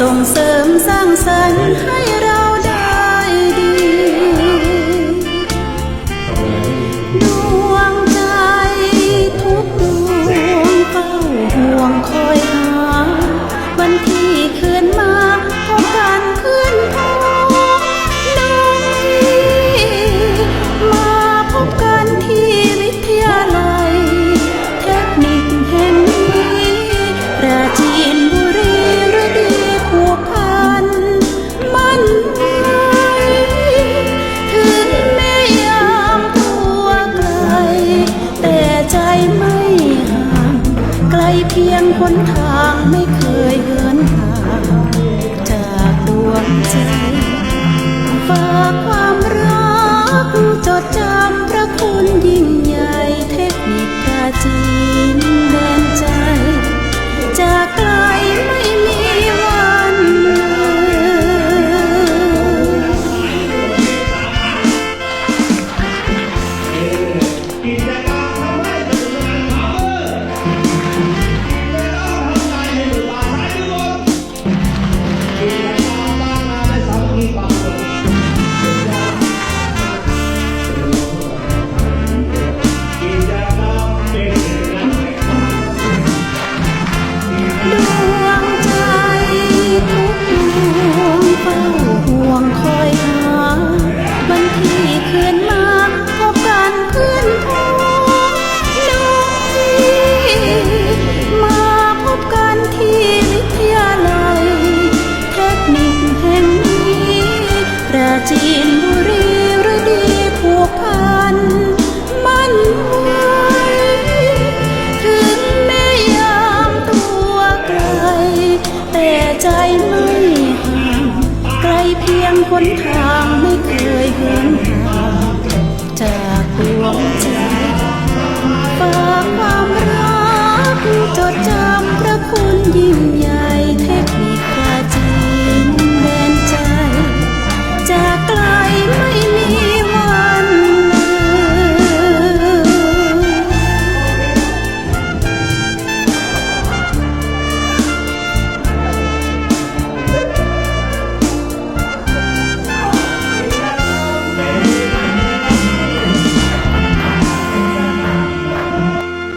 ส่งเสริมสร้างสรรค์ให้เราได้ดีดวงใจทุกดวงเฝ้าห่วงคอยหาวันที่คืนมาพบกันคืนพบน้อยมาพบกันที่วิทยาลัยเทคนิคแห่งนี้ปราจีนบุรีฤดีผูกพันมันไว้ถึงแม้ยามตัวไกลแต่ใจไม่ห่างไกลเพียงหนทางไม่เคยเหินห่างจากดวงใจฝากความรักจดจำพระคุณยิ่งใหญ่เทคนิคปราจีนแดนใจจากไกลไม่มีวันจีนบุรีฤดีผูกพันมันไว้ถึงแม้ยามตัวไกลแต่ใจไม่ห่างไกลเพียงหนทางไม่เคยเห็น